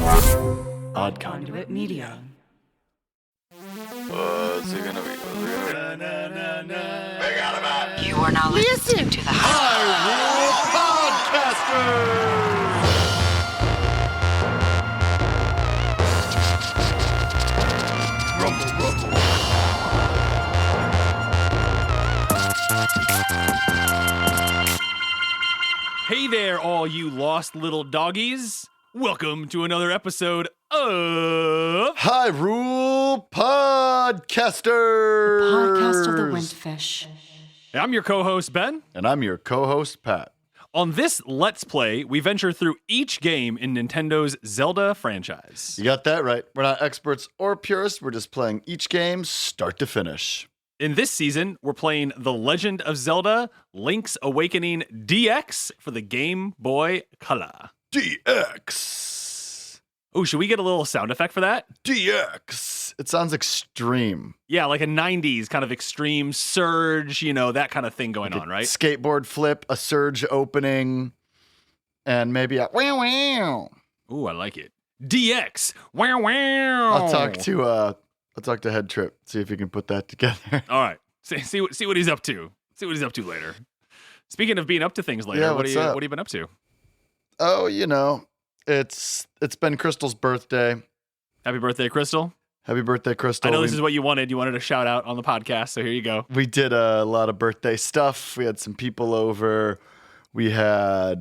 Odd Conduit Media. What's it gonna be? You are now listening to the Hyrule Podcasters! Rumble, rumble. Hey there, all you lost little doggies. Welcome to another episode of Hyrule Podcasters! podcast of the Windfish. I'm your co-host, Ben. And I'm your co-host, Pat. On this Let's Play, we venture through each game in Nintendo's Zelda franchise. You got that right. We're not experts or purists. We're just playing each game start to finish. In this season, we're playing The Legend of Zelda Link's Awakening DX for the Game Boy Color. DX! Oh, should we get a little sound effect for that? DX! It sounds extreme. Yeah, like a 90s kind of extreme surge, that kind of thing going on, right? Skateboard flip, a surge opening, and maybe a wow wow. Ooh, I like it. DX! Wow wow! I'll talk to Head Trip, see if he can put that together. All right. See what he's up to. See what he's up to later. Speaking of being up to things later, what have you been up to? Oh, it's been Crystal's birthday. Happy birthday, Crystal. Happy birthday, Crystal. I know this is what you wanted. You wanted a shout out on the podcast, so here you go. We did a lot of birthday stuff. We had some people over. We saw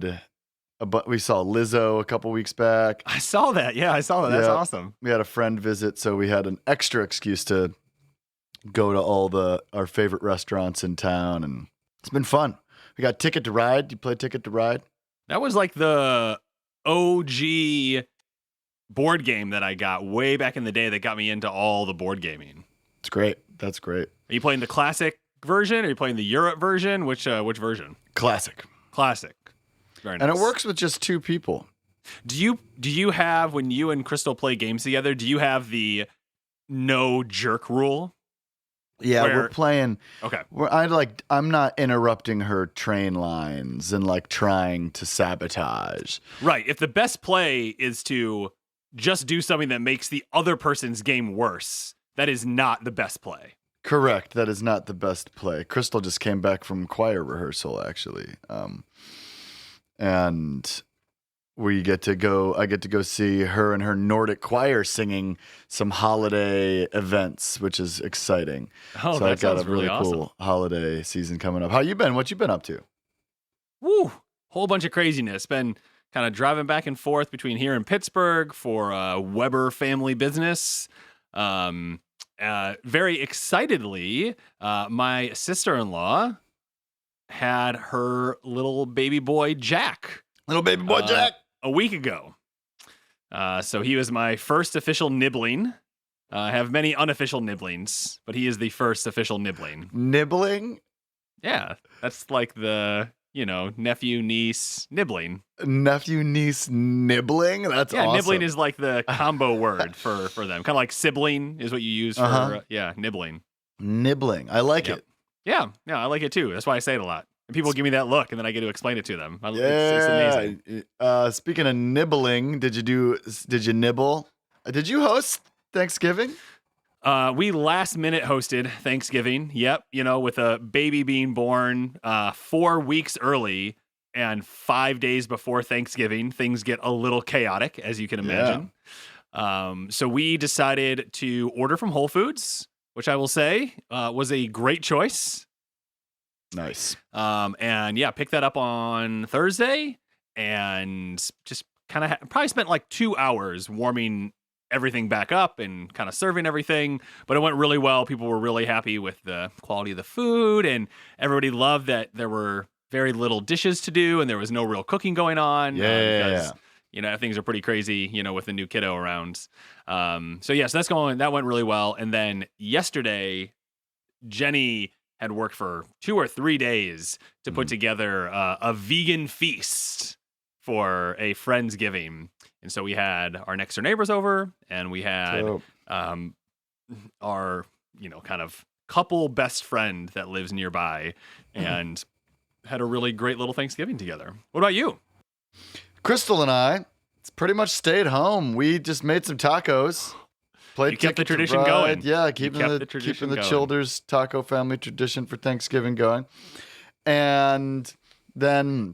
Lizzo a couple weeks back. I saw that. Yeah, I saw that. That's awesome. We had a friend visit, so we had an extra excuse to go to all our favorite restaurants in town, and it's been fun. We got Ticket to Ride. You play Ticket to Ride? That was like the OG board game that I got way back in the day that got me into all the board gaming. It's great. That's great. Are you playing the classic version? Or are you playing the Europe version? Which version? Classic. Classic. Very nice. And it works with just two people. Do you have, when you and Crystal play games together, do you have the no jerk rule? Yeah, we're playing. Okay. I'm not interrupting her train lines and trying to sabotage. Right. If the best play is to just do something that makes the other person's game worse, that is not the best play. Correct. That is not the best play. Crystal just came back from choir rehearsal, actually. And I get to go see her and her Nordic choir singing some holiday events, which is exciting. Oh, so that I've got sounds a really awesome. cool holiday season coming up. How you been? What you been up to? Woo! Whole bunch of craziness. Been kind of driving back and forth between here and Pittsburgh for Weber family business. Very excitedly, my sister-in-law had her little baby boy Jack. Little baby boy Jack. A week ago. So he was my first official nibbling. I have many unofficial nibblings, but he is the first official nibbling. Nibbling? Yeah, that's like the, nephew, niece, nibbling. Nephew, niece, nibbling? That's awesome. Yeah, nibbling is like the combo word for them. Kind of like sibling is what you use for, nibbling. Nibbling. I like it. Yeah, I like it too. That's why I say it a lot. And people give me that look, and then I get to explain it to them. Yeah. It's amazing. Speaking of nibbling, did you nibble? Did you host Thanksgiving? We last minute hosted Thanksgiving. Yep. With a baby being born 4 weeks early and 5 days before Thanksgiving, things get a little chaotic, as you can imagine. Yeah. So we decided to order from Whole Foods, which I will say was a great choice. Nice. Picked that up on Thursday and just kind of probably spent 2 hours warming everything back up and kind of serving everything, but it went really well. People were really happy with the quality of the food, and everybody loved that there were very little dishes to do and there was no real cooking going on. Because things are pretty crazy, with the new kiddo around. So that went really well. And then yesterday, Jenny had worked for 2 or 3 days to put together a vegan feast for a Friendsgiving. And so we had our next door neighbors over, and we had our, kind of couple best friend that lives nearby, and had a really great little Thanksgiving together. What about you? Crystal and I It's pretty much stayed home. We just made some tacos. Played You kept the Ticket to tradition Ride. going. Yeah, You keeping kept the the tradition keeping the going. Childers taco family tradition for Thanksgiving going. And then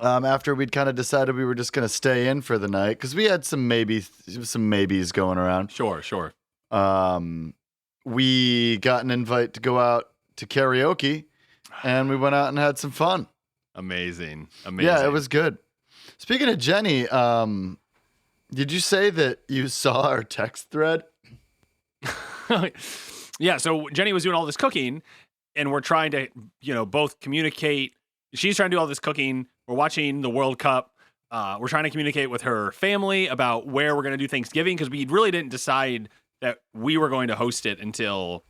after we'd kind of decided we were just going to stay in for the night because we had some maybes going around. Sure. We got an invite to go out to karaoke, and we went out and had some fun. Amazing. Yeah, it was good. Speaking of Jenny, did you say that you saw our text thread? Yeah, so Jenny was doing all this cooking, and we're trying to, both communicate. She's trying to do all this cooking. We're watching the World Cup. We're trying to communicate with her family about where we're going to do Thanksgiving because we really didn't decide that we were going to host it until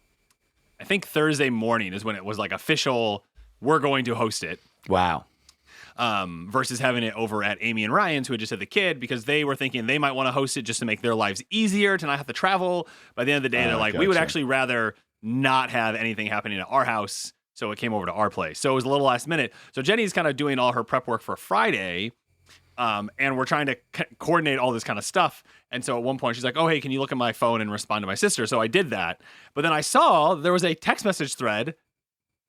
I think Thursday morning is when it was like official. We're going to host it. Wow. Versus having it over at Amy and Ryan's, who had just had the kid, because they were thinking they might want to host it just to make their lives easier to not have to travel. By the end of the day, they're like, we would actually rather not have anything happening at our house. So it came over to our place. So it was a little last minute. So Jenny's kind of doing all her prep work for Friday. And we're trying to coordinate all this kind of stuff. And so at one point she's like, oh, hey, can you look at my phone and respond to my sister? So I did that. But then I saw there was a text message thread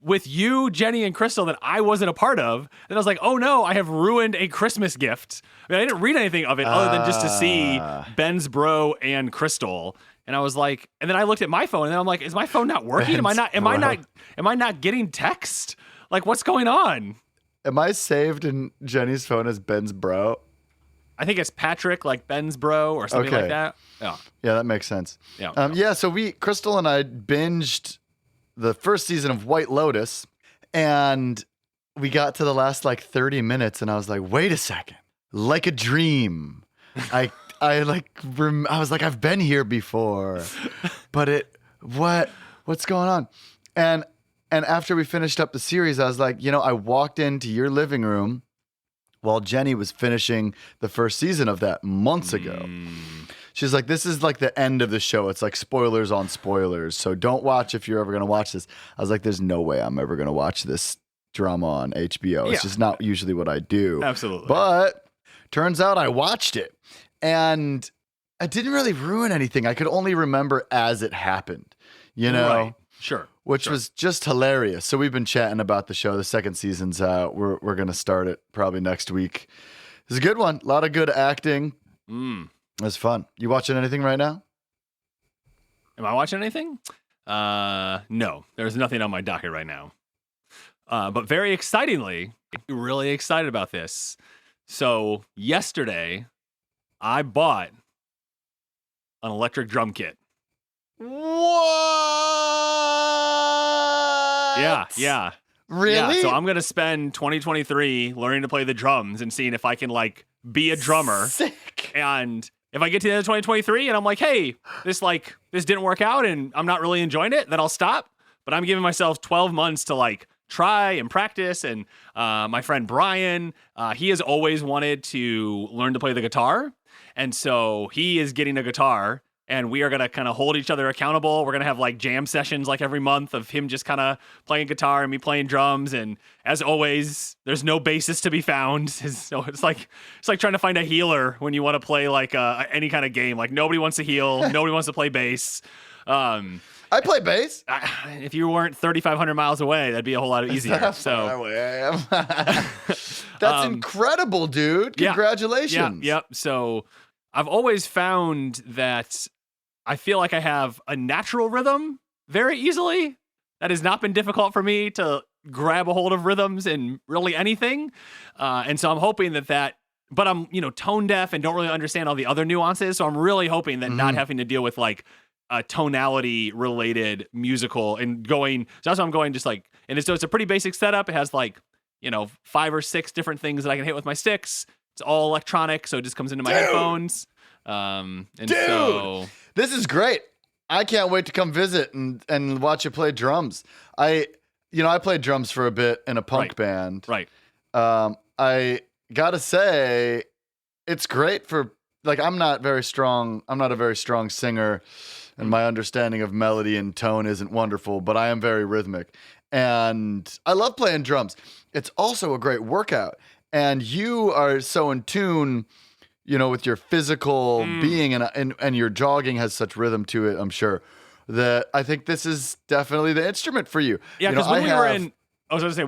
with you, Jenny, and Crystal that I wasn't a part of. And I was like, oh no, I have ruined a Christmas gift. I mean, I didn't read anything of it other than just to see Ben's bro and Crystal. And I was like, and then I looked at my phone and then I'm like, is my phone not working? Am I not getting text? Like, what's going on? Am I saved in Jenny's phone as Ben's bro? I think it's Patrick, like Ben's bro or something like that. Yeah. Yeah, that makes sense. Yeah. So Crystal and I binged the first season of White Lotus, and we got to the last 30 minutes, and I was like, wait a second, like a dream. I was like, I've been here before, but what's going on? And after we finished up the series, I was like, I walked into your living room while Jenny was finishing the first season of that months ago. She's like, this is like the end of the show. It's like spoilers on spoilers. So don't watch if you're ever going to watch this. I was like, there's no way I'm ever going to watch this drama on HBO. It's just not usually what I do. Absolutely. But turns out I watched it. And I didn't really ruin anything. I could only remember as it happened, Right. Sure. Which was just hilarious. So we've been chatting about the show. The second season's out. We're going to start it probably next week. It's a good one. A lot of good acting. It was fun. You watching anything right now? Am I watching anything? No, there's nothing on my docket right now. But very excitingly, really excited about this. So yesterday, I bought an electric drum kit. What? Yeah. Really? Yeah, so I'm going to spend 2023 learning to play the drums and seeing if I can be a drummer. Sick. And if I get to the end of 2023 and I'm like, hey, this didn't work out and I'm not really enjoying it, then I'll stop. But I'm giving myself 12 months to try and practice. And my friend Brian, he has always wanted to learn to play the guitar. And so he is getting a guitar. And we are going to kind of hold each other accountable. We're going to have jam sessions every month of him just kind of playing guitar and me playing drums. And as always, there's no bassist to be found. So it's like trying to find a healer when you want to play any kind of game. Nobody wants to heal. Nobody wants to play bass. I play bass. If you weren't 3,500 miles away, that'd be a whole lot easier. That's how far away I am. That's incredible, dude. Congratulations. Yep. So I've always found that I feel like I have a natural rhythm very easily. That has not been difficult for me to grab a hold of rhythms in really anything. And so I'm hoping that, but I'm, tone deaf and don't really understand all the other nuances. So I'm really hoping that not having to deal with a tonality related musical and going, so that's why I'm going so it's a pretty basic setup. It has 5 or 6 different things that I can hit with my sticks. It's all electronic. So it just comes into my headphones. So this is great. I can't wait to come visit and watch you play drums. I played drums for a bit in a punk band. Right. I gotta say, it's great for I'm not very strong. I'm not a very strong singer, and my understanding of melody and tone isn't wonderful. But I am very rhythmic, and I love playing drums. It's also a great workout, and you are so in tune with your physical being and your jogging has such rhythm to it, I'm sure, that I think this is definitely the instrument for you. Yeah, because when we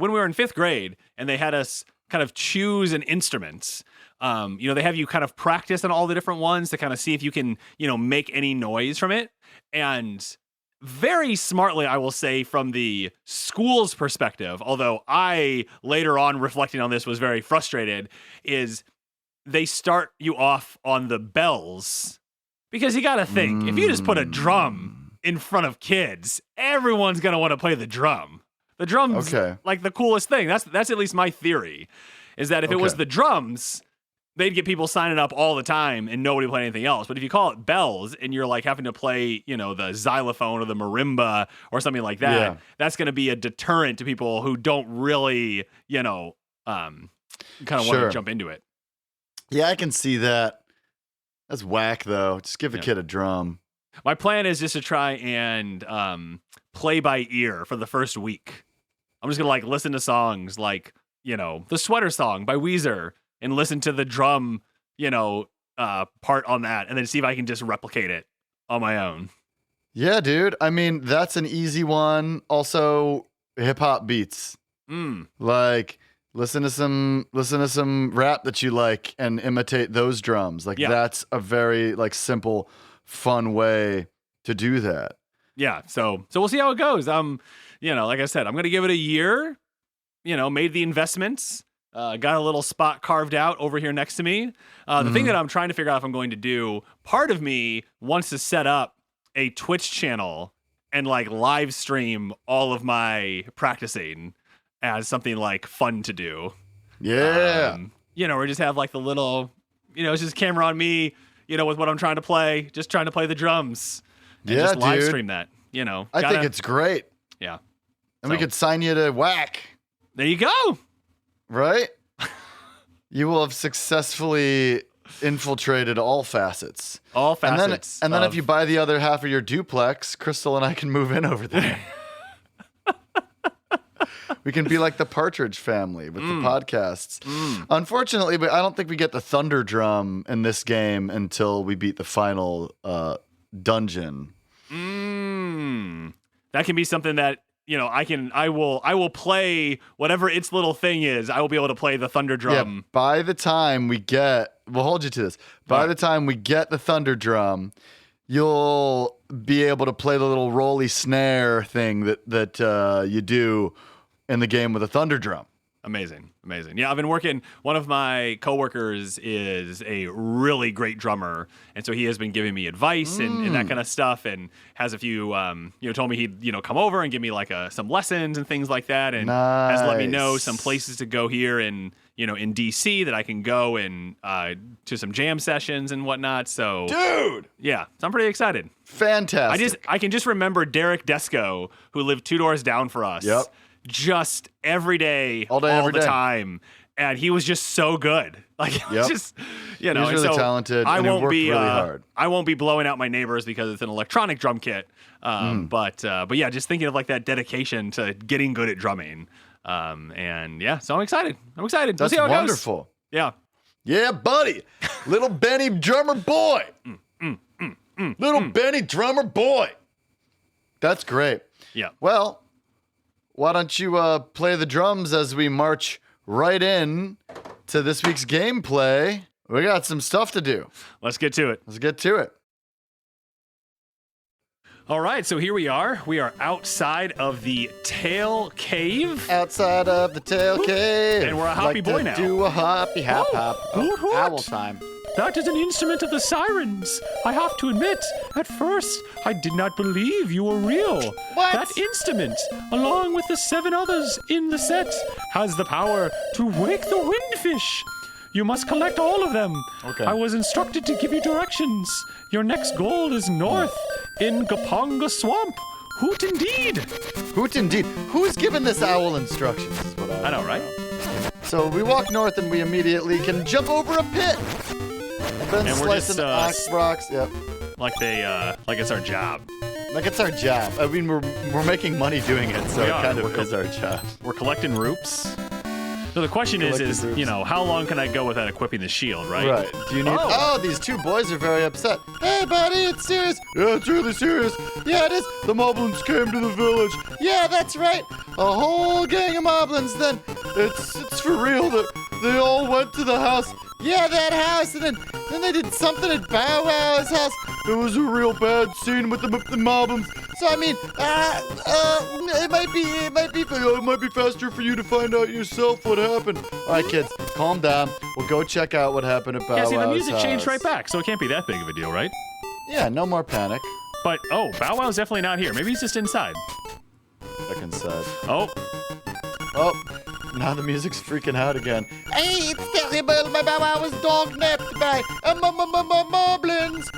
were in 5th grade and they had us kind of choose an instrument, they have you kind of practice on all the different ones to kind of see if you can, make any noise from it. And very smartly, I will say, from the school's perspective, although I later on reflecting on this was very frustrated, is they start you off on the bells because you got to think, if you just put a drum in front of kids, everyone's going to want to play the drum. The drums, like the coolest thing. That's at least my theory, is that if it was the drums, they'd get people signing up all the time and nobody play anything else. But if you call it bells and you're like having to play, the xylophone or the marimba or something like that, that's going to be a deterrent to people who don't really, kind of want to jump into it. Yeah, I can see that. That's whack, though. Just give a kid a drum. My plan is just to try and play by ear for the first week. I'm just going to listen to songs like, the Sweater Song by Weezer, and listen to the drum, part on that, and then see if I can just replicate it on my own. Yeah, dude. I mean, that's an easy one. Also, hip hop beats. Like, listen to some rap that you like and imitate those drums. Like, that's a very simple, fun way to do that. Yeah. So we'll see how it goes. Like I said, I'm gonna give it a year. Made the investments. Got a little spot carved out over here next to me. The thing that I'm trying to figure out if I'm going to do, part of me wants to set up a Twitch channel and live stream all of my practicing as something fun to do. Yeah. Or just have the little, it's just camera on me, with what I'm trying to play, just trying to play the drums. And just live stream that, I think it's great. Yeah. And we could sign you to Whack. There you go. Right? You will have successfully infiltrated all facets. All facets. And then if you buy the other half of your duplex, Crystal and I can move in over there. We can be like the Partridge Family with the podcasts. Unfortunately, but I don't think we get the Thunder Drum in this game until we beat the final dungeon. That can be something that I will play whatever its little thing is. I will be able to play the Thunder Drum. Yeah, by the time we'll hold you to this. By the time we get the Thunder Drum, you'll be able to play the little rolly snare thing that you do in the game with a Thunder Drum. Amazing. Yeah, I've been working. One of my coworkers is a really great drummer, and so he has been giving me advice and that kind of stuff, and has a few, told me he'd, come over and give me some lessons and things like that, and has let me know some places to go here in DC that I can go and to some jam sessions and whatnot. So, dude, yeah, so I'm pretty excited. Fantastic. I can just remember Derek Desco, who lived 2 doors down for us. Yep. Just every day, all every the day. time, and he was just so good. Just he's really talented. I and won't worked be really hard. I won't be blowing out my neighbors because it's an electronic drum kit. But yeah, just thinking of that dedication to getting good at drumming. And yeah, so I'm excited. That's we'll see how it wonderful. goes. Yeah, buddy, little Benny drummer boy. Little Benny drummer boy. That's great. Yeah. Well, why don't you play the drums as we march right in to this week's gameplay? We got some stuff to do. Let's get to it. All right, so here we are. We are outside of the Tail Cave. Outside of the Tail Cave. And we're a hoppy boy now. Do a hoppy hop hop. Hoot. Owl time. That is an instrument of the sirens. I have to admit, at first, I did not believe you were real. What? That instrument, along with the 7 others in the set, has the power to wake the windfish. You must collect all of them. Okay. I was instructed to give you directions. Your next goal is north, in Gaponga Swamp. Hoot indeed. Hoot indeed. Who's given this owl instructions? Is what I know, right? So we walk north and we immediately can jump over a pit. And we're just rocks. Yep. Like it's our job. Like it's our job. I mean, we're making money doing it, so it kind of is our job. We're collecting roops. So the question Collective is, groups. you know, how long can I go without equipping the shield, right? Right. Do you need? Oh, these two boys are very upset. Hey, buddy, it's serious. Yeah, it's really serious. Yeah, it is. The moblins came to the village. Yeah, that's right. A whole gang of moblins. Then it's for real. They all went to the house. Yeah, that house, and then they did something at Bow Wow's house. It was a real bad scene with the moblins. So I mean, it might be faster for you to find out yourself what happened. All right, kids, calm down. We'll go check out what happened at Bow Wow's Yeah, see, the music house. changed right back, so it can't be that big of a deal, right? Yeah, no more panic. But, Bow Wow's definitely not here. Maybe he's just inside. Check inside. Oh, Now the music's freaking out again. Hey, it's terrible. My Bow Wow was dognapped by moblins.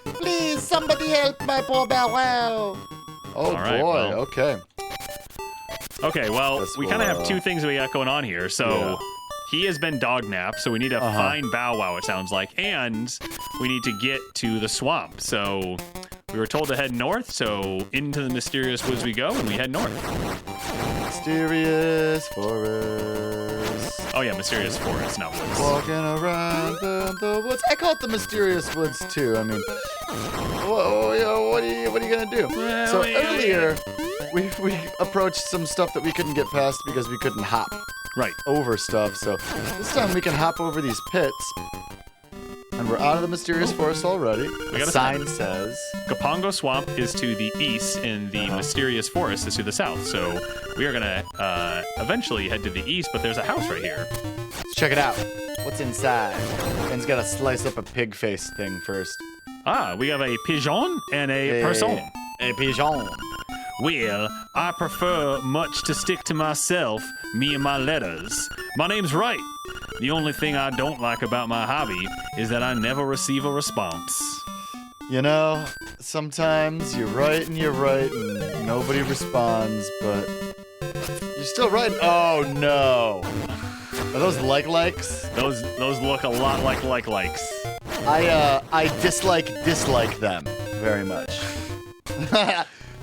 Please, somebody help my poor Bow Wow. Oh, all right, boy. well. Okay. Okay, well, This we kind of will, have two things we got going on here. So he has been dognapped, so we need to find Bow Wow, it sounds like, and we need to get to the swamp. So we were told to head north, so into the mysterious woods we go, and we head north. Mysterious forest. Oh yeah, mysterious forest, not woods. Walking around the woods. I call it the mysterious woods too. I mean, what are you gonna do? Well, So yeah. earlier, we approached some stuff that we couldn't get past because we couldn't hop Right. over stuff. So this time we can hop over these pits, and we're out of the mysterious forest already. The got a sign says. Kapongo Swamp is to the east, and the mysterious forest is to the south. So we are gonna eventually head to the east, but there's a house right here. Let's check it out. What's inside? Ben's gotta slice up a pig face thing first. We have a pigeon and a person. A pigeon. Well, I prefer much to stick to myself, me and my letters. My name's Wright. The only thing I don't like about my hobby is that I never receive a response. You know, sometimes you're right and nobody responds, but you're still right. Oh no. Are those likes? Those look a lot like likes. I dislike them very much.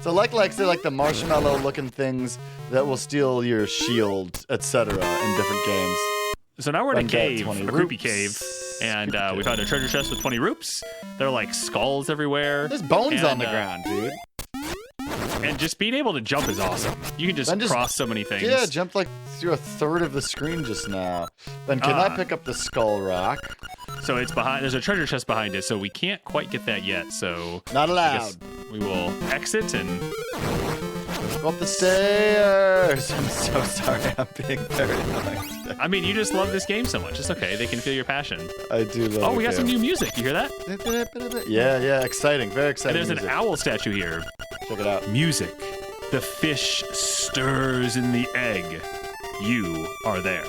So likes, they're like the marshmallow looking things that will steal your shield, etc. in different games. So now we're in a Undead, cave, 20 a creepy roops. cave, and Creepy we cave. found a treasure chest with 20 roops. There are like skulls everywhere. There's bones And, on the ground, dude. And just being able to jump is awesome. You can just Ben just- cross so many things. Yeah, jumped like through a third of the screen just now. Ben, can I pick up the skull rock? So it's behind. There's a treasure chest behind it, so we can't quite get that yet. So Not I allowed. guess we will exit and. Go up the stairs. I'm so sorry. I'm being very annoying today. I mean, you just love this game so much. It's okay. They can feel your passion. I do love Oh, we got the some game. new music. You hear that? Yeah, exciting. Very And exciting. there's an music. owl statue here. Check it out. Music. The fish stirs in the egg. You are there.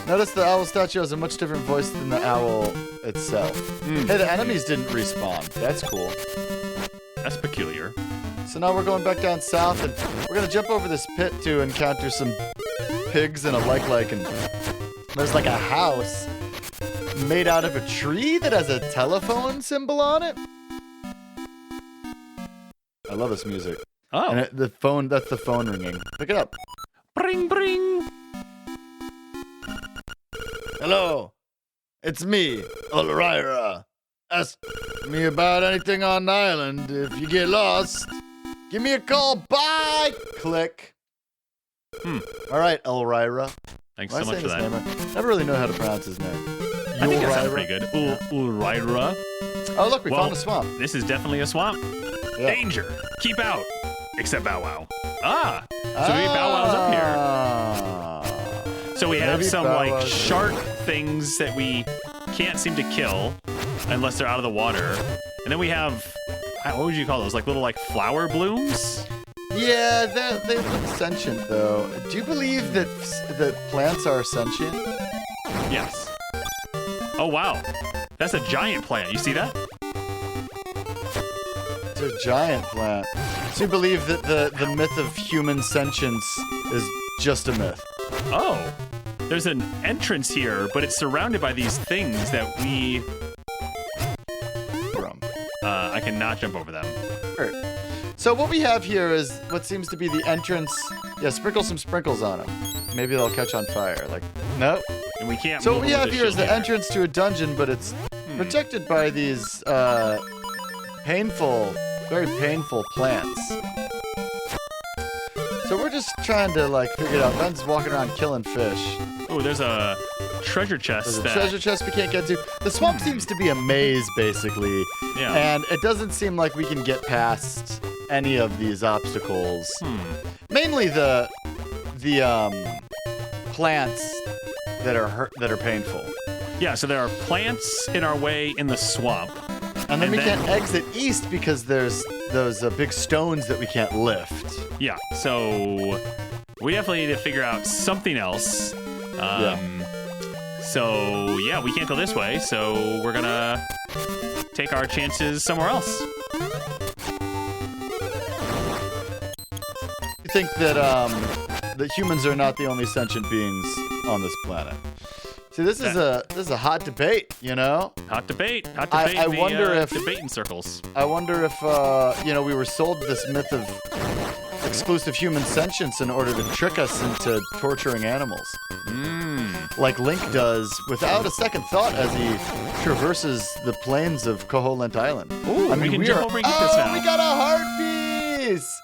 Notice the owl statue has a much different voice than the owl itself. Hey, the enemies didn't respawn. That's cool. That's peculiar. So now we're going back down south, and we're gonna jump over this pit to encounter some pigs and a like, and there's like a house made out of a tree that has a telephone symbol on it. I love this music. Oh. And that's the phone ringing. Pick it up. Bring, bring. Hello, it's me, Ulrira. Ask me about anything on the island. If you get lost, give me a call. Bye. Click. All right, Ulrira. Thanks Am I so much saying for his that. name right? Never really know how to pronounce his name. I think that sounds Ulrira. pretty good. Ulrira. Oh, look, we Well, found a swamp. This is definitely a swamp. Yeah. Danger. Keep out. Except Bow Wow. So maybe Bow Wow's up here. Ah. So we have Maybe some Bow like Wow's- shark things that we can't seem to kill unless they're out of the water. And then we have, what would you call those? Like little like flower blooms? Yeah, they look sentient though. Do you believe that plants are sentient? Yes. Oh wow. That's a giant plant. You see that? It's a giant plant. So you believe that the myth of human sentience is just a myth? Oh. There's an entrance here, but it's surrounded by these things that we... I cannot jump over them. So what we have here is what seems to be the entrance Yeah, sprinkle some sprinkles on them. Maybe they'll catch on fire. Like, no. And we can't. So move what we them have with here is the shield entrance to a dungeon, but it's protected by these very painful plants. So we're just trying to like figure it out. Ben's walking around killing fish. Oh, there's a treasure chest. There's a treasure chest we can't get to. The swamp seems to be a maze, basically. Yeah. And it doesn't seem like we can get past any of these obstacles. Mainly the plants that are painful. Yeah, so there are plants in our way in the swamp. And then we can't exit east because there's those big stones that we can't lift. Yeah, so we definitely need to figure out something else. So, yeah, we can't go this way, so we're gonna take our chances somewhere else. You think that humans are not the only sentient beings on this planet? See, this is a hot debate, you know? Hot debate. I wonder if debating circles. I wonder if we were sold this myth of exclusive human sentience in order to trick us into torturing animals. Like Link does without a second thought as he traverses the plains of Koholint Island. Ooh, we can jump over and get this now. We got a heart piece!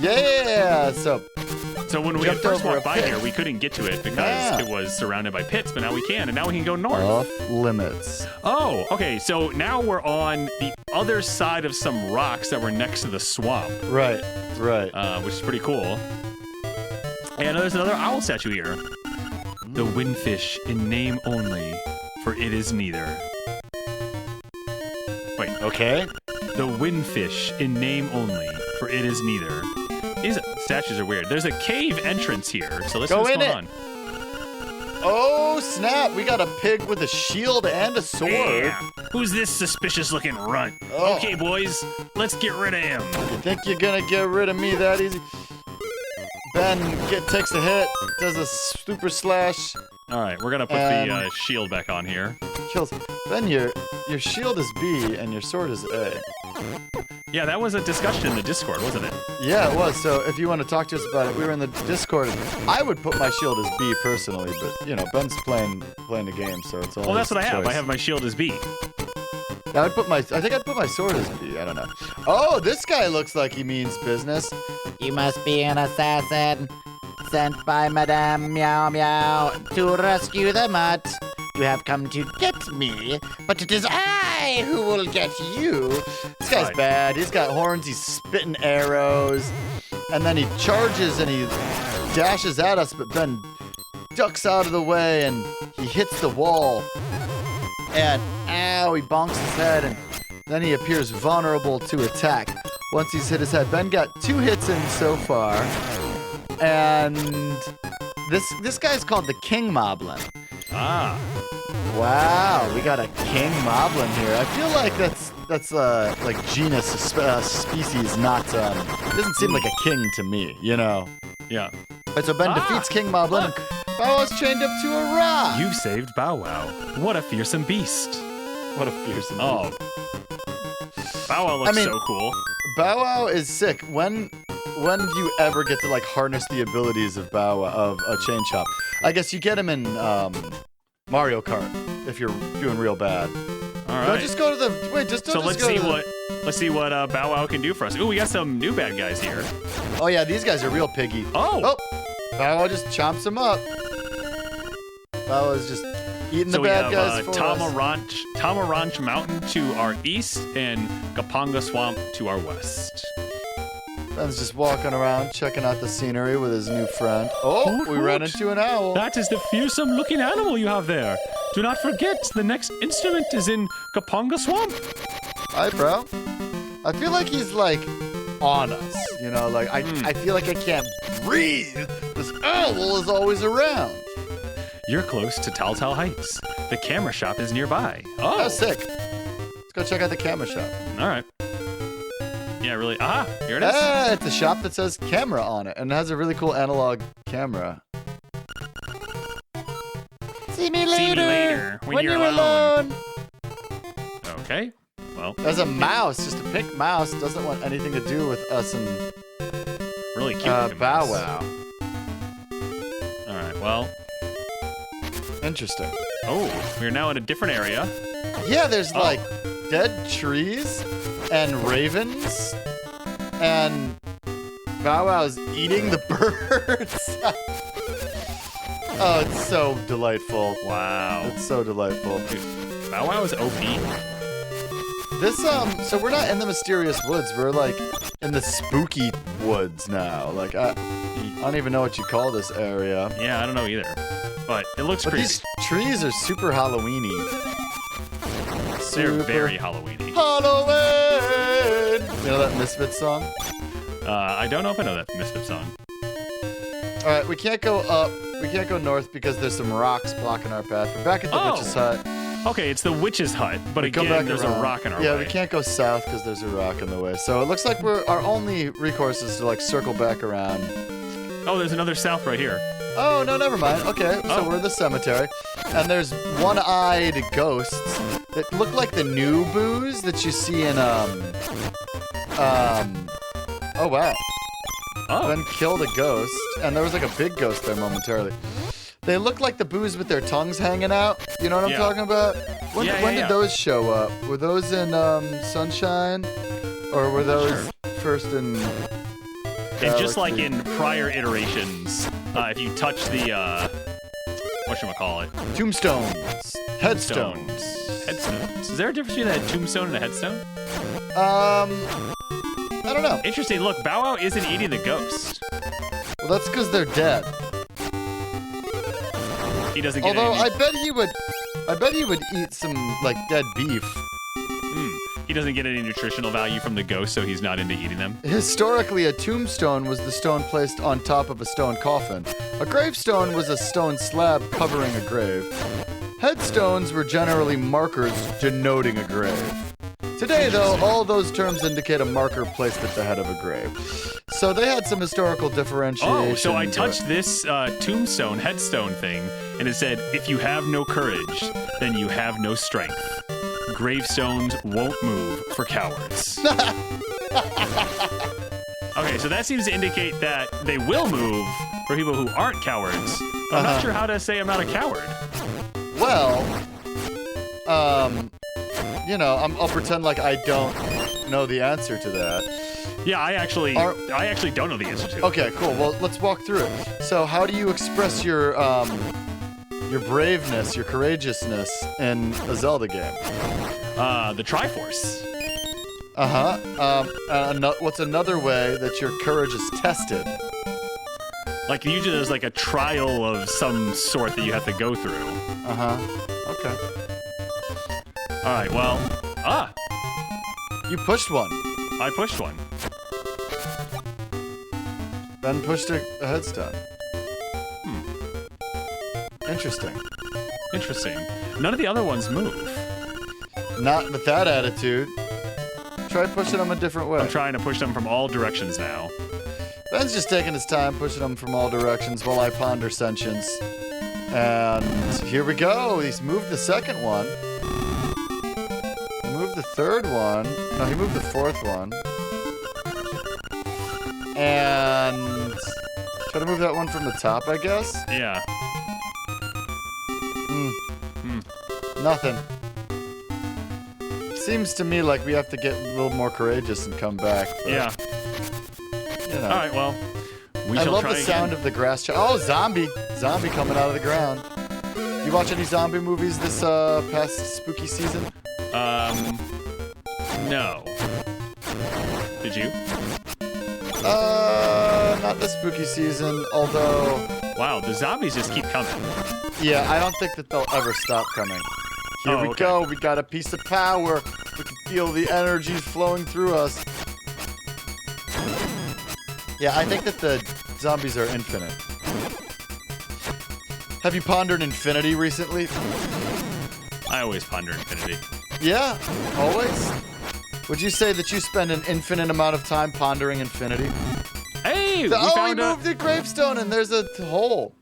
Yeah! So when we jumped first over walked a by pit. here, we couldn't get to it because it was surrounded by pits, but now we can, and now we can go north. Off limits. Oh, okay, so now we're on the other side of some rocks that were next to the swamp. Right. Which is pretty cool. And there's another owl statue here. The windfish in name only, for it is neither. Wait, Okay. the windfish in name only, for it is neither. These statues are weird. There's a cave entrance here, so let's see Go what's in going it. on. Oh, snap. We got a pig with a shield and a sword. Yeah. Who's this suspicious-looking runt? Oh. Okay, boys, let's get rid of him. You think you're gonna get rid of me that easy? Ben takes a hit, does a super slash, All right, we're gonna put the shield back on here. kills. Ben, your shield is B and your sword is A. Yeah, that was a discussion in the Discord, wasn't it? Yeah, it was. So if you want to talk to us about it, we were in the Discord. I would put my shield as B personally, but Ben's playing the game, so it's all. Well, that's what I have. choice. I have my shield as B. I think I'd put my sword as B. I don't know. Oh, this guy looks like he means business. You must be an assassin sent by Madame Meow Meow to rescue the mutt. You have come to get me, but it is I who will get you. This guy's Right. bad. He's got horns. He's spitting arrows, and then he charges and he dashes at us, but Ben ducks out of the way and he hits the wall. And ow, he bonks his head, and then he appears vulnerable to attack. Once he's hit his head, Ben got 2 hits in so far, and this guy's called the King Moblin. Ah. Wow, we got a King Moblin here. I feel like that's like genus species, not doesn't seem like a king to me, you know. Yeah. Right, so Ben defeats King Moblin. Look. Bow Wow's chained up to a rock. You've saved Bow Wow. What a fearsome beast. What a fearsome Oh. Bow Wow looks so cool. Bow Wow is sick. When do you ever get to like harness the abilities of Bow Wow, of a Chain Chomp? I guess you get him in Mario Kart if you're doing real bad. All right. Don't just go to the wait. Just don't So just let's go see to the- what Bow Wow can do for us. Ooh, we got some new bad guys here. Oh yeah, these guys are real piggy. Oh. Bow Wow just chomps them up. Bow Wow's just eating So the we bad have guys for us. Tamaranch Mountain to our east and Kapanga Swamp to our west. Ben's just walking around checking out the scenery with his new friend. Oh, Hoot, we ran hoot. into an owl. That is the fearsome looking animal you have there. Do not forget, the next instrument is in Kapanga Swamp. Hi, bro. I feel like he's like on us. You know, like I feel like I can't breathe. This owl is always around. You're close to Telltale Heights. The camera shop is nearby. Oh, Oh, sick. Let's go check out the camera shop. all right. Yeah, really. Ah, here it is. Ah, it's a shop that says camera on it and it has a really cool analog camera. See me See me later, later when you're you're alone. Okay. Well, There's a mouse, just a pink mouse. Doesn't want anything to do with us and really cute. looking Bow mouse. Wow. Well. Interesting. Oh, we're now in a different area. Yeah, there's like dead trees and ravens and Bow Wow's eating the birds. Oh, it's so delightful. Wow. It's so delightful. Dude, Bow Wow is OP. This, so we're not in the mysterious woods. We're like in the spooky woods now. Like, I don't even know what you call this area. Yeah, I don't know either. But it looks But creepy. these trees are super Halloween-y. They're very Halloween-y. Halloween! You know that Misfits song? I don't know if I know that Misfit song. All right, we can't go up. We can't go north because there's some rocks blocking our path. We're back at the witch's hut. Okay, it's the witch's hut, but We come again, back there's around. a rock in our way. Yeah, we can't go south because there's a rock in the way. So it looks like our only recourse is to like circle back around. Oh, there's another south right here. Oh, no, never mind. Okay, so we're in the cemetery. And there's one-eyed ghosts that look like the new boos that you see in, oh, wow. Oh. Ben killed a ghost, and there was like a big ghost there momentarily. They look like the boos with their tongues hanging out. You know what I'm talking about? When did those show up? Were those in Sunshine? Or were those first in... And just like in prior iterations, if you touch the, whatchamacallit? Tombstones. Headstones. Headstones. Is there a difference between a tombstone and a headstone? I don't know. Interesting. Look, Bow Wow isn't eating the ghost. Well, that's because they're dead. He doesn't get Although any... I bet he would eat some like dead beef. He doesn't get any nutritional value from the ghost, so he's not into eating them. Historically, a tombstone was the stone placed on top of a stone coffin. A gravestone was a stone slab covering a grave. Headstones were generally markers denoting a grave. Today, though, all those terms indicate a marker placed at the head of a grave. So they had some historical differentiation. Oh, so I touched this tombstone, headstone thing, and it said, if you have no courage, then you have no strength. Gravestones won't move for cowards. Okay, so that seems to indicate that they will move for people who aren't cowards. But I'm not sure how to say I'm not a coward. Well, you know, I'll pretend like I don't know the answer to that. Yeah, I actually don't know the answer to it. Okay, cool. Well, let's walk through it. So, how do you express your braveness, your courageousness in a Zelda game? The Triforce. What's another way that your courage is tested? Like, usually there's like a trial of some sort that you have to go through. Okay. All right, well, You pushed one. I pushed one. Ben pushed a headstone. Interesting. Interesting. None of the other ones move. Not with that attitude. Try pushing them a different way. I'm trying to push them from all directions now. Ben's just taking his time pushing them from all directions while I ponder sentience. And here we go. He's moved the second one. He moved the third one. No, he moved the fourth one. And try to move that one from the top, I guess. Yeah. Nothing. Seems to me like we have to get a little more courageous and come back. But, Yeah. You know. All right, well, we I shall love try the sound of the grass. Oh, zombie! Zombie coming out of the ground. You watch any zombie movies this past spooky season? No. Did you? Not this spooky season. Although, Wow, the zombies just keep coming. yeah, I don't think that they'll ever stop coming. Here we okay. go. We got a piece of power. We can feel the energies flowing through us. Yeah, I think that the zombies are infinite. Have you pondered infinity recently? I always ponder infinity. Yeah, always. Would you say that you spend an infinite amount of time pondering infinity? Hey, we We found moved the gravestone and there's a hole.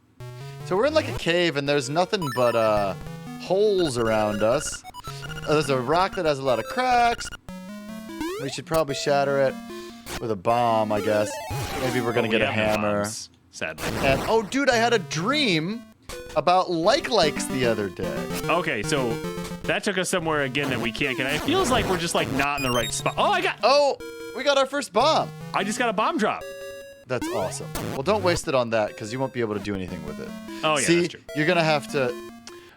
So we're in like a cave and there's nothing but holes around us. There's a rock that has a lot of cracks. We should probably shatter it with a bomb, I guess. Maybe we're gonna get a hammer. sadly. And oh, dude, I had a dream about likes the other day. Okay, so that took us somewhere again that we can't get. It feels like we're just like not in the right spot. Oh, we got our first bomb. I just got a bomb drop. That's awesome. Well, don't waste it on that because you won't be able to do anything with it. Oh, yeah, See, that's true. you're going to have to...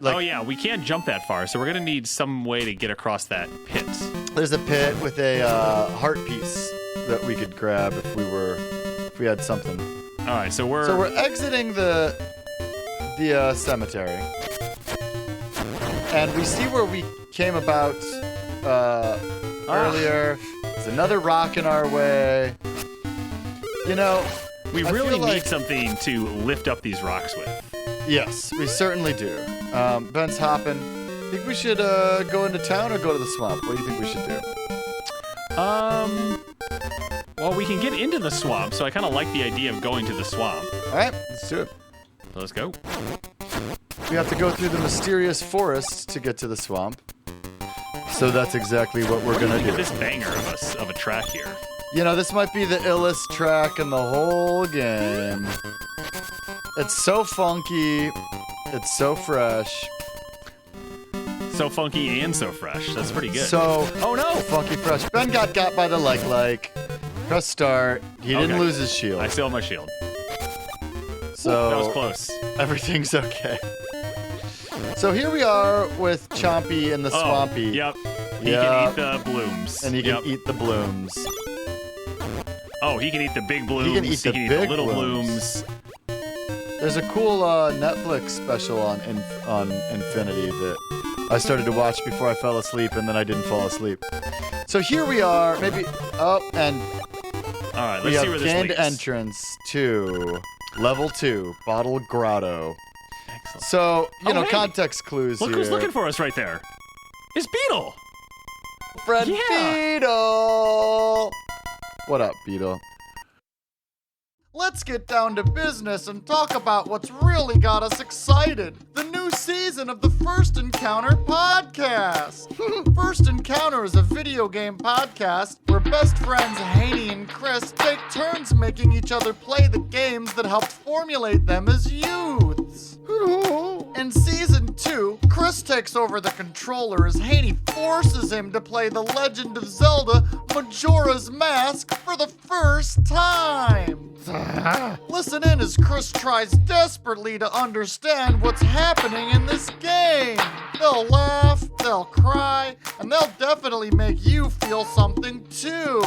Oh, yeah, we can't jump that far, so we're going to need some way to get across that pit. There's a pit with a heart piece that we could grab if we had something. All right, so we're exiting the cemetery, and we see where we came about earlier. There's another rock in our way. You know, we I really feel need like- something to lift up these rocks with. Yes, we certainly do. Ben's hopping. Think we should go into town or go to the swamp? What do you think we should do? Well, we can get into the swamp, so I kind of like the idea of going to the swamp. All right, let's do it. Let's go. We have to go through the mysterious forest to get to the swamp. So that's exactly what we're gonna Look do. at this banger of a track here. You know, this might be the illest track in the whole game. It's so funky. It's so fresh. So funky and so fresh. That's pretty good. So oh no! funky fresh. Ben got by the like. Press start. He didn't Okay. lose his shield. I still have my shield. So That was close. everything's okay. So here we are with Chompy and the Swampy. Yep. He Yep. can eat the blooms. And he can Yep. eat the blooms. Oh, he can eat the big blooms. He can eat the big little blooms. blooms. There's a cool Netflix special on Infinity that I started to watch before I fell asleep, and then I didn't fall asleep. So here we are, maybe and All right, we let's see have where this gained leads. entrance to level 2, Bottle Grotto. Excellent. So, Oh, hey. context clues Look here. who's looking for us right there. It's Beetle. Friend Yeah. Beetle! What up, Beetle? Let's get down to business and talk about what's really got us excited. The new season of the First Encounter podcast. First Encounter is a video game podcast where best friends Haney and Chris take turns making each other play the games that helped formulate them as youths. In season 2, Chris takes over the controller as Haney forces him to play the Legend of Zelda Majora's Mask for the first time. Listen in as Chris tries desperately to understand what's happening in this game. They'll laugh, they'll cry, and they'll definitely make you feel something too.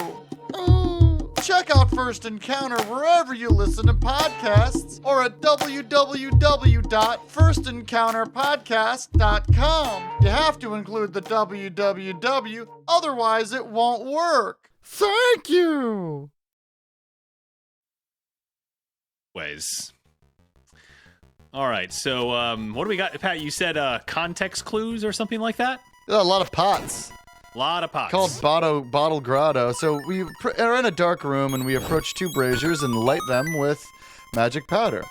Check out First Encounter wherever you listen to podcasts or at www.firstencounterpodcast.com. You have to include the www, otherwise it won't work. Thank you. Ways. All right, so what do we got? Pat, you said context clues or something like that? A lot of pots. A lot of pots. Called Bottle Grotto. So we are in a dark room and we approach 2 braziers and light them with magic powder.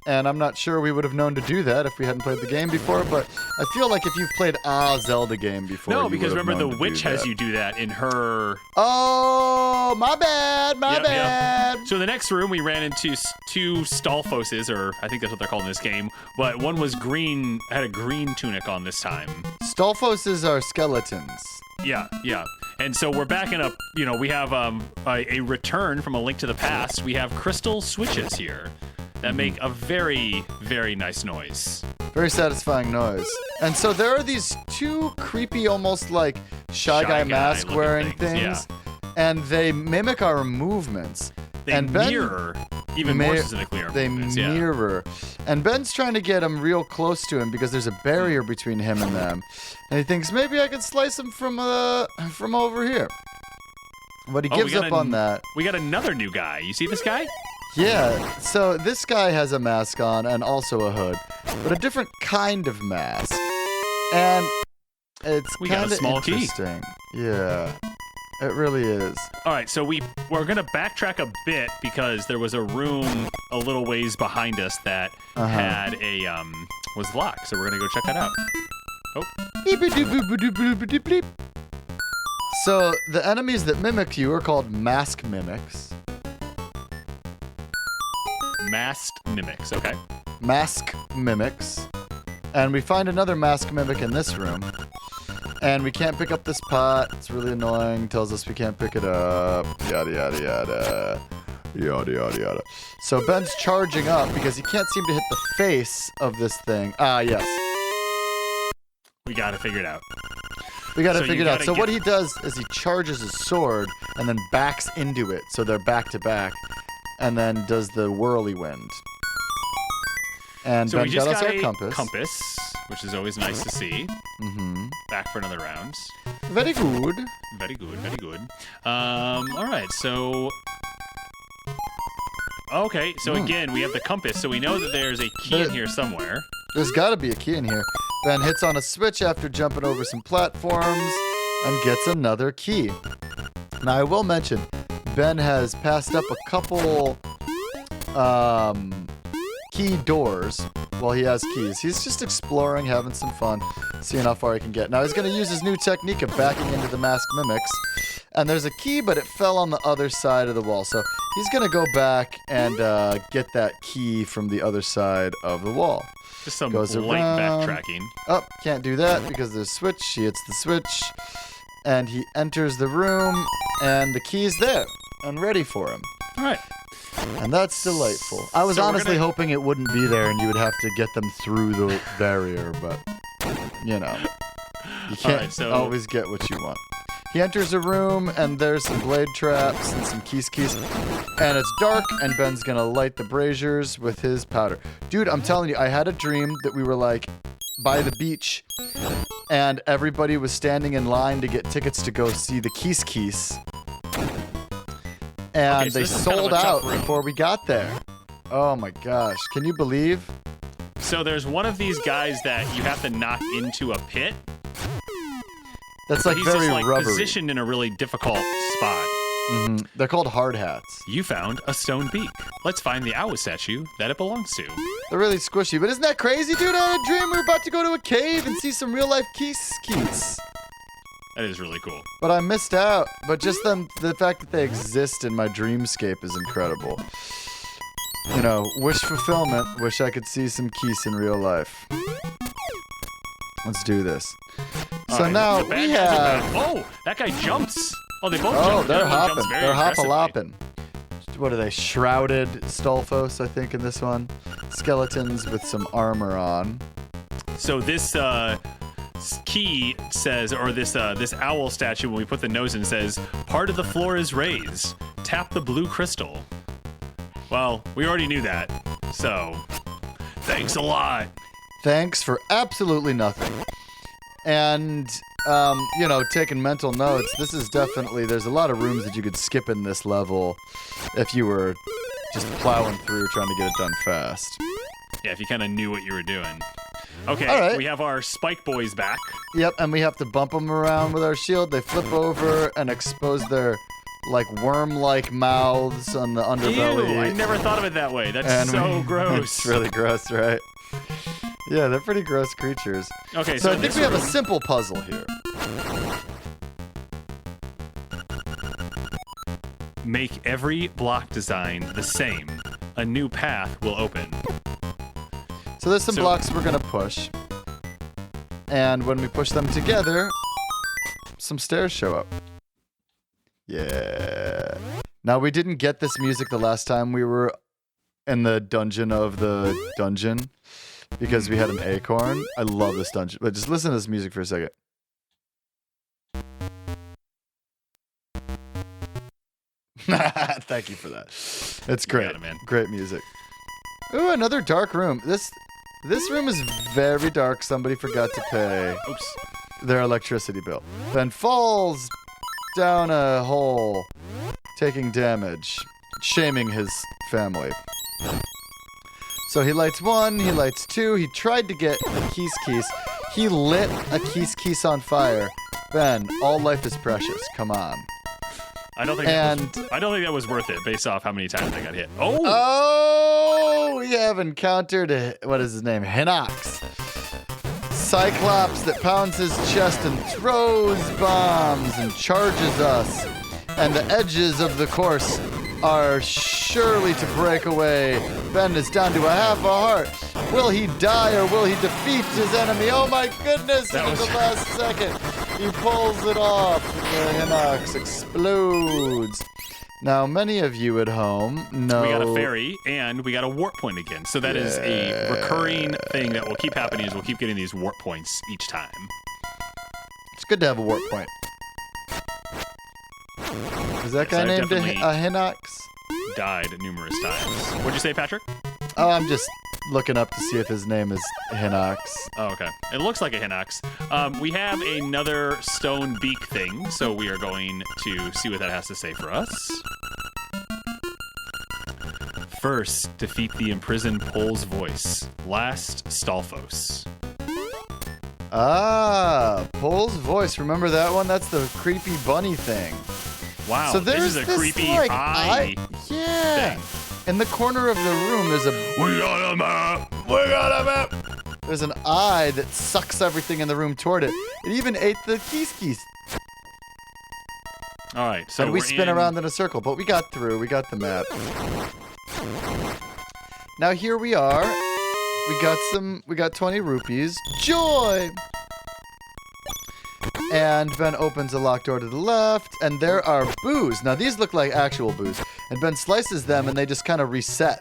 And I'm not sure we would have known to do that if we hadn't played the game before, but I feel like if you've played a Zelda game before, No, you because would have remember known the to witch do has that. you do that in her. Oh, my bad, my Yep, bad. yep. So in the next room, we ran into 2 Stalfoses, or I think that's what they're called in this game. But one was green, had a green tunic on this time. Stolfoses are skeletons. Yeah. And so we're backing up. You know, we have a return from A Link to the Past. We have crystal switches here that make a very, very nice noise. Very satisfying noise. And so there are these 2 creepy, almost like Shy Guy mask looking wearing things. And they mimic our movements. They and Ben mirror even more specifically our They movements, yeah. mirror. And Ben's trying to get him real close to him because there's a barrier between him and them. And he thinks maybe I could slice him from over here. But he gives up on that. We got another new guy. You see this guy? Yeah, so this guy has a mask on and also a hood, but a different kind of mask. And it's We got a kind of small key. interesting. Yeah, it really is. All right, so we're going to backtrack a bit because there was a room a little ways behind us that had a was locked. So we're going to go check that out. Oh. So the enemies that mimic you are called mask mimics. Masked mimics. Okay. Mask mimics. And we find another mask mimic in this room. And we can't pick up this pot. It's really annoying. Tells us we can't pick it up. Yada, yada, yada. Yada, yada, yada. So Ben's charging up because he can't seem to hit the face of this thing. Ah, yes. We got to figure it out. We got to So you figure it out. gotta So get- what he does is he charges his sword and then backs into it. So they're back to back. And then does the whirly wind. And So Ben we just got us got our a compass, which is always nice to see. Mm-hmm. Back for another round. Very good. Very good, very good. All right, so... Okay, so again, we have the compass, so we know that there's a key in here somewhere. There's got to be a key in here. Ben hits on a switch after jumping over some platforms and gets another key. Now, I will mention, Ben has passed up a couple key doors while he has keys. He's just exploring, having some fun, seeing how far he can get. Now, he's going to use his new technique of backing into the mask mimics. And there's a key, but it fell on the other side of the wall. So he's going to go back and get that key from the other side of the wall. Just some Goes light around. backtracking. Oh, can't do that because there's a switch. He hits the switch. And he enters the room. And the key's there and ready for him. All right. And that's delightful. I was So we're honestly gonna- hoping it wouldn't be there and you would have to get them through the barrier. But, you know, you can't right, so- always get what you want. He enters a room, and there's some blade traps and some keys. And it's dark, and Ben's gonna light the braziers with his powder. Dude, I'm telling you, I had a dream that we were, like, by the beach, and everybody was standing in line to get tickets to go see the keys. And Okay, so they this is kind of sold a tough out room. before we got there. Oh, my gosh. Can you believe? So there's one of these guys that you have to knock into a pit. That's, like, He's very just, like, rubbery. positioned in a really difficult spot. Mhm. They're called hard hats. You found a stone beak. Let's find the owl statue that it belongs to. They're really squishy, but isn't that crazy, dude? I had a dream we were about to go to a cave and see some real-life keys. That is really cool. But I missed out. But just the fact that they exist in my dreamscape is incredible. You know, wish fulfillment. Wish I could see some keys in real life. Let's do this. All So right, now the bad we guys are have... back. Oh, that guy jumps. Oh, they both Oh, jump. The they're other one jumps hopping. very They're aggressively. hop-a-lopping. What are they? Shrouded Stolfos, I think, in this one. Skeletons with some armor on. So this key says, or this owl statue, when we put the nose in, says, part of the floor is raised. Tap the blue crystal. Well, we already knew that. So, thanks a lot. Thanks for absolutely nothing. And, you know, taking mental notes, this is definitely, there's a lot of rooms that you could skip in this level if you were just plowing through trying to get it done fast. Yeah, if you kind of knew what you were doing. Okay, All right. we have our Spike Boys back. Yep, and we have to bump them around with our shield. They flip over and expose their, like, worm-like mouths on the underbelly. Ew, I never thought of it that way. That's And so gross. It's really gross, right? Yeah, they're pretty gross creatures. Okay, So so I in think this we have a room- simple puzzle here. Make every block design the same. A new path will open. So there's some So- blocks we're gonna push. And when we push them together, some stairs show up. Yeah. Now we didn't get this music the last time we were in the dungeon of the dungeon because we had an acorn. I love this dungeon. But just listen to this music for a second. Thank you for that. It's great. got it, man. Great music. Ooh, another dark room. This room is very dark. Somebody forgot to pay Oops. their electricity bill. Then falls down a hole, taking damage, shaming his family. So he lights one, he lights two. He tried to get a keys. He lit a keys on fire. Ben, all life is precious. Come on. I don't think that was worth it based off how many times I got hit. Oh! Oh, we have encountered what is his name? Hinox. Cyclops that pounds his chest and throws bombs and charges us. And the edges of the course are surely to break away. Ben is down to a half a heart. Will he die or will he defeat his enemy? Oh my goodness, at the last second. He pulls it off. The Hinox explodes. Now, many of you at home know... We got a fairy, and we got a warp point again. So that is a recurring thing that will keep happening is we'll keep getting these warp points each time. It's good to have a warp point. Is that guy named a Hinox? Died numerous times. What'd you say, Patrick? Oh, I'm just looking up to see if his name is Hinox. Oh, okay. It looks like a Hinox. We have another stone beak thing, so we are going to see what that has to say for us. First, defeat the imprisoned Pole's voice. Last, Stalfos. Ah, Pole's voice. Remember that one? That's the creepy bunny thing. Wow, so this is a creepy like, eye thing. In the corner of the room, there's a... We got a map! We got a map! There's an eye that sucks everything in the room toward it. It even ate the keys. All right, so and we spin around in a circle, but we got through. We got the map. Now here we are. We got 20 rupees. Joy! And Ben opens a locked door to the left, and there are boos. Now these look like actual boos. And Ben slices them, and they just kind of reset.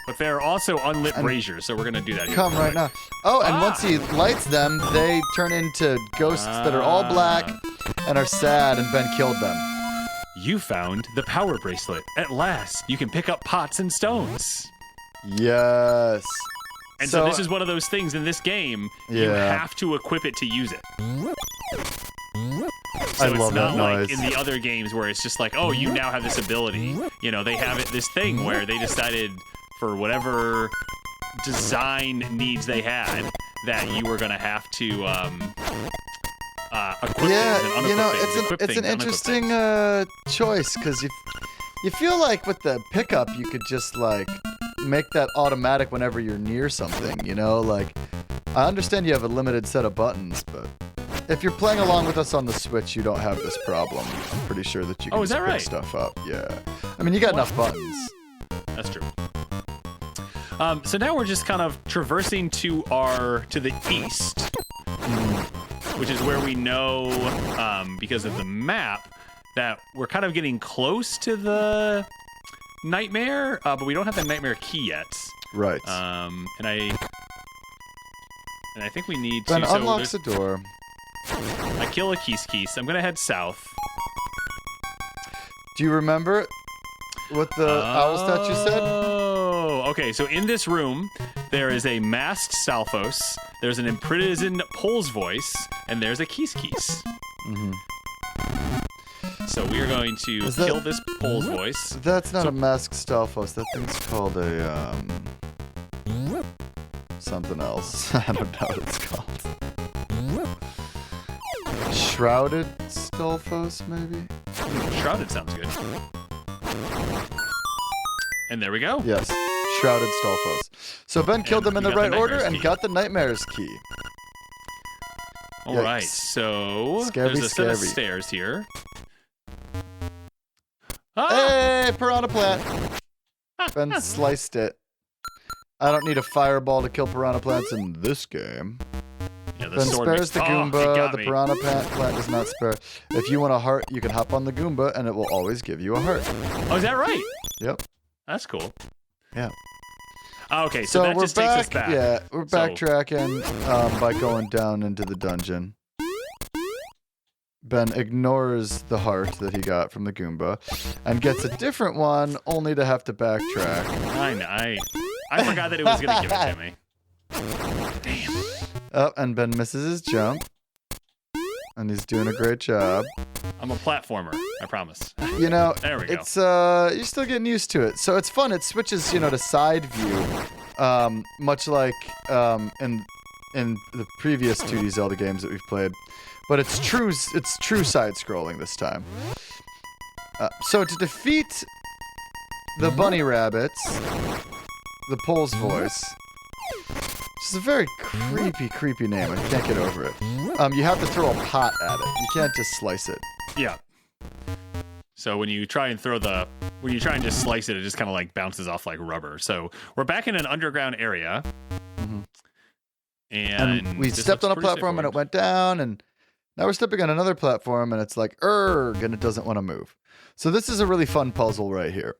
But they're also unlit braziers, so we're going to do that here. Come right now. Oh, and once he lights them, they turn into ghosts that are all black and are sad, and Ben killed them. You found the power bracelet. At last, you can pick up pots and stones. Yes. And so this is one of those things in this game, you have to equip it to use it. So I love that noise. Like in the other games where it's just like, oh, you now have this ability. You know, they have this thing where they decided for whatever design needs they had that you were going to have to equip things and unequip things. It's an interesting choice because you feel like with the pickup you could just like make that automatic whenever you're near something, you know? Like, I understand you have a limited set of buttons, but if you're playing along with us on the Switch, you don't have this problem. I'm pretty sure that you can just pick stuff up. Yeah. I mean, you got enough buttons. That's true. So now we're just kind of traversing to the east, which is where we know, because of the map, that we're kind of getting close to the nightmare, but we don't have the nightmare key yet. Right. And I think we need to. Ben unlocks the door. I kill a Keese. I'm gonna head south. Do you remember what the owl statue said? Oh, okay. So in this room, there is a masked Stalfos. There's an imprisoned Pole's voice, and there's a Keese. Mm-hmm. So we are going to kill this Pole's voice. That's not a masked Stalfos. That thing's called a something else. I don't know what it's called. Shrouded Stalfos, maybe? Shrouded sounds good. And there we go. Yes, Shrouded Stalfos. So Ben killed them in the right order and got the Nightmare's key. All right, so there's a set of stairs here. Hey, piranha plant! Ben sliced it. I don't need a fireball to kill piranha plants in this game. Yeah, Ben spares the Goomba. The piranha plant does not spare. If you want a heart, you can hop on the Goomba, and it will always give you a heart. Oh, is that right? Yep. That's cool. Yeah. Okay, so that just takes us back. Yeah, we're backtracking by going down into the dungeon. Ben ignores the heart that he got from the Goomba and gets a different one, only to have to backtrack. I forgot that it was going to give it to me. Damn. Oh, and Ben misses his jump. And he's doing a great job. I'm a platformer, I promise. You know, there we go. It's you're still getting used to it. So it's fun. It switches, to side view. Much like in the previous 2D Zelda games that we've played. But it's true side scrolling this time. So to defeat the bunny rabbits, the Pole's voice, which is a very creepy name. I can't get over it. You have to throw a pot at it. You can't just slice it. Yeah. So when you try and just slice it, it just kind of like bounces off like rubber. So we're back in an underground area. Mm-hmm. And we stepped on a platform and it went down, and now we're stepping on another platform and it's like, and it doesn't want to move. So this is a really fun puzzle right here.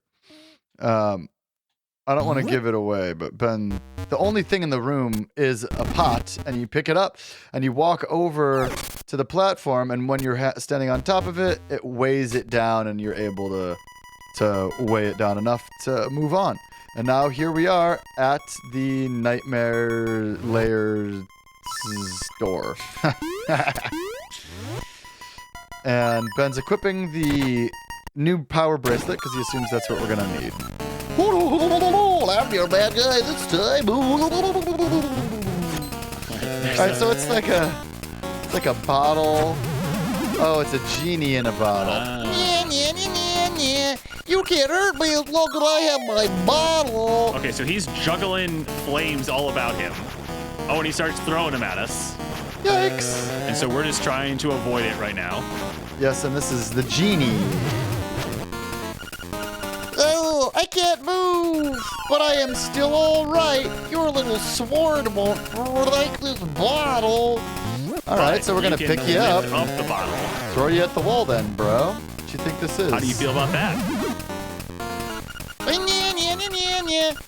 I don't want to give it away, but Ben, the only thing in the room is a pot, and you pick it up and you walk over to the platform, and when you're standing on top of it, it weighs it down, and you're able to weigh it down enough to move on. And now here we are at the Nightmare Lair store. And Ben's equipping the new power bracelet because he assumes that's what we're going to need. I'm your bad guy this time. Alright, so it's like a bottle. Oh, it's a genie in a bottle. You can't hurt me as long as I have my bottle. Okay, so he's juggling flames all about him. Oh, and he starts throwing them at us. Yikes. And so we're just trying to avoid it right now. Yes, and this is the genie. Oh, I can't move, but I am still all right. Your little sword won't break this bottle. Alright, so we're going to pick you up. Up the bottle. Throw you at the wall then, bro. What do you think this is? How do you feel about that?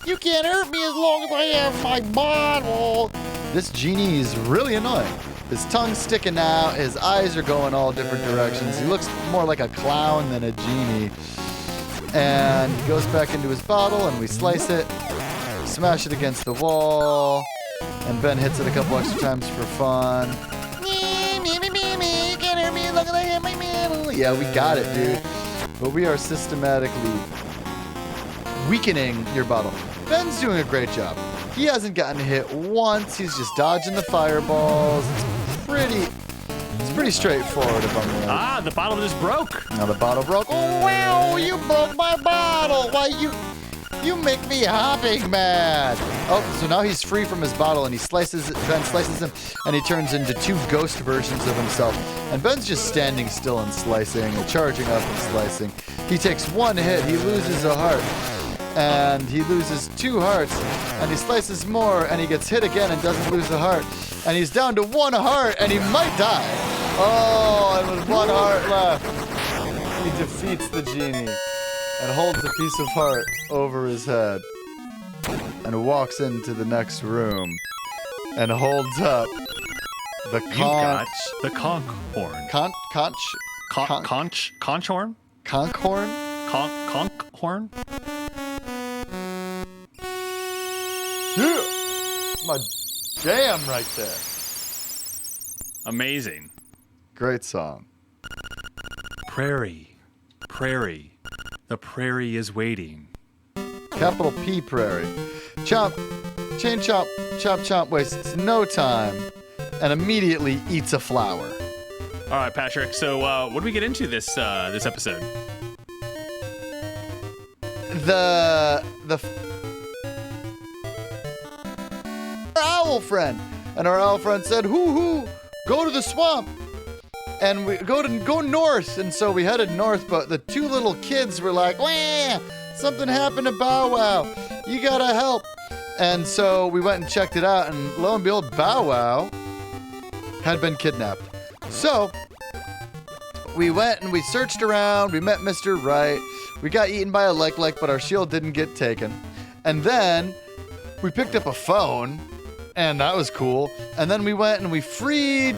You can't hurt me as long as I have my bottle. This genie is really annoying. His tongue's sticking out. His eyes are going all different directions. He looks more like a clown than a genie. And he goes back into his bottle, and we slice it, smash it against the wall, and Ben hits it a couple extra times for fun. Yeah, we got it, dude. But we are systematically weakening your bottle. Ben's doing a great job. He hasn't gotten hit once. He's just dodging the fireballs. It's pretty straightforward if I'm honest. Ah, the bottle just broke. Now the bottle broke. Oh, wow, you broke my bottle. Why, you make me hopping mad. Oh, so now he's free from his bottle, and Ben slices him, and he turns into two ghost versions of himself. And Ben's just standing still and slicing, and charging up and slicing. He takes one hit, he loses a heart, and he loses 2 hearts, and he slices more, and he gets hit again and doesn't lose a heart. And he's down to 1 heart, and he might die. Oh, and with 1 heart left, he defeats the genie and holds a piece of heart over his head and walks into the next room and holds up the conch. The conch horn. Conch Conch horn? Conch horn? Conch horn? Yeah. My jam right there. Amazing. Great song. Prairie. The prairie is waiting. Capital P prairie. Chomp. Chain chomp. Chomp chomp wastes no time and immediately eats a flower. All right, Patrick. So what do we get into this episode? The owl friend. And our owl friend said, hoo, go to the swamp. And we go north. And so we headed north, but the 2 little kids were like, wah, something happened to Bow Wow. You gotta help. And so we went and checked it out, and lo and behold, Bow Wow had been kidnapped. So we went and we searched around. We met Mr. Right. We got eaten by a lek, but our shield didn't get taken. And then we picked up a phone, and that was cool. And then we went and we freed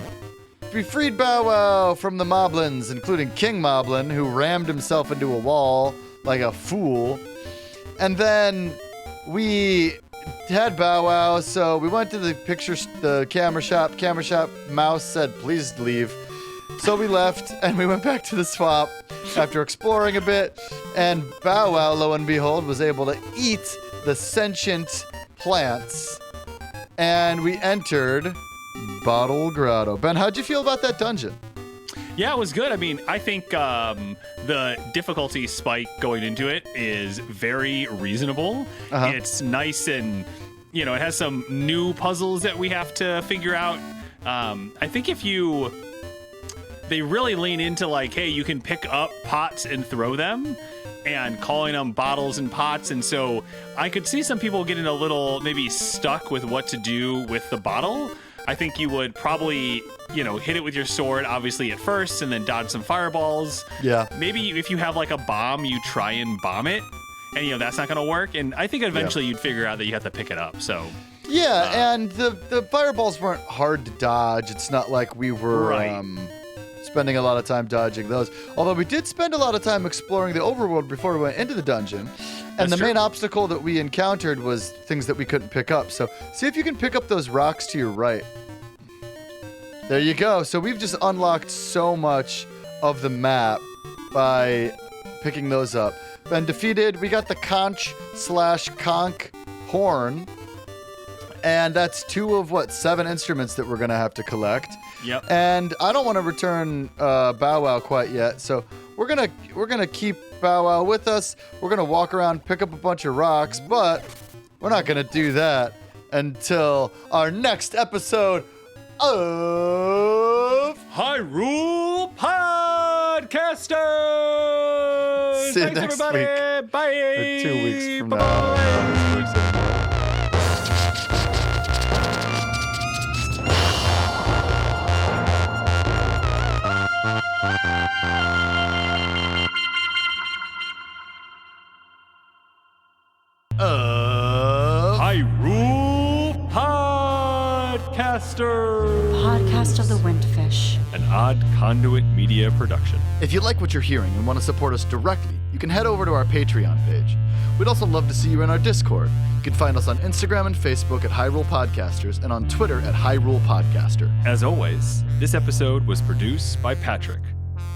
Bow Wow from the moblins, including King Moblin, who rammed himself into a wall like a fool. And then we had Bow Wow, so we went to the camera shop. Camera shop mouse said, please leave. So we left, and we went back to the swamp after exploring a bit. And Bow Wow, lo and behold, was able to eat the sentient plants. And we entered Bottle Grotto. Ben, how'd you feel about that dungeon? Yeah, it was good. I mean, I think the difficulty spike going into it is very reasonable. Uh-huh. It's nice and, it has some new puzzles that we have to figure out. I think if you they really lean into like, hey, you can pick up pots and throw them, and calling them bottles and pots. And so I could see some people getting a little maybe stuck with what to do with the bottle. I think you would probably, hit it with your sword, obviously, at first, and then dodge some fireballs. Yeah. Maybe if you have like a bomb, you try and bomb it, and that's not going to work. And I think eventually you'd figure out that you have to pick it up. So yeah, and the fireballs weren't hard to dodge. It's not like we were spending a lot of time dodging those. Although we did spend a lot of time exploring the overworld before we went into the dungeon. And the main obstacle that we encountered was things that we couldn't pick up. So see if you can pick up those rocks to your right. There you go. So we've just unlocked so much of the map by picking those up. Been defeated. We got the conch/conch horn. And that's 2 of 7 instruments that we're going to have to collect. Yep. And I don't want to return Bow Wow quite yet. So we're gonna keep Bow Wow with us. We're gonna walk around, pick up a bunch of rocks, but we're not gonna do that until our next episode of Hyrule Podcasters. See you Thanks, next everybody. week. Bye. Or 2 weeks from Bye-bye. now. Hyrule Podcasters. Podcast of the Windfish. An Odd Conduit Media production. If you like what you're hearing and want to support us directly, you can head over to our Patreon page. We'd also love to see you in our Discord. You can find us on Instagram and Facebook at Hyrule Podcasters and on Twitter at Hyrule Podcaster. As always, this episode was produced by Patrick,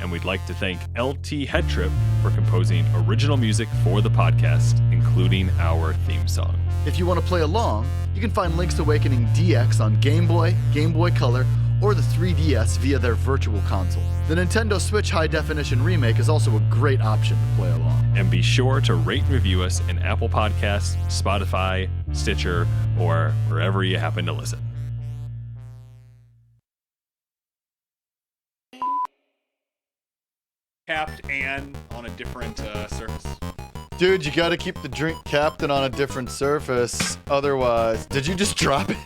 and we'd like to thank LT Headtrip for composing original music for the podcast, including our theme song. If you want to play along, you can find Link's Awakening DX on Game Boy, Game Boy Color, or the 3DS via their Virtual Console. The Nintendo Switch High Definition Remake is also a great option to play along. And be sure to rate and review us in Apple Podcasts, Spotify, Stitcher, or wherever you happen to listen. Capped and on a different surface. Dude, you gotta keep the drink capped and on a different surface. Otherwise, did you just drop it?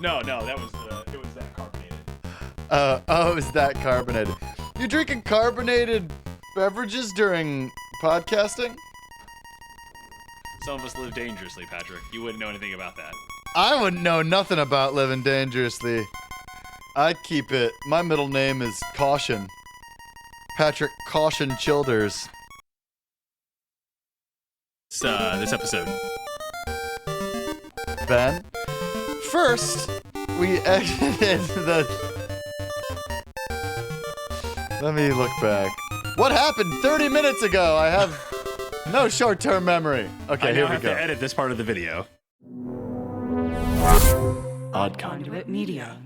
No, that was it was that carbonated. Is that carbonated? You drinking carbonated beverages during podcasting? Some of us live dangerously, Patrick. You wouldn't know anything about that. I wouldn't know nothing about living dangerously. I'd keep it. My middle name is Caution. Patrick Caution Childers. This episode. Ben? First, we exited the... Let me look back. What happened 30 minutes ago? I have no short-term memory. Okay, here we have go. to edit this part of the video. Odd Conduit Media.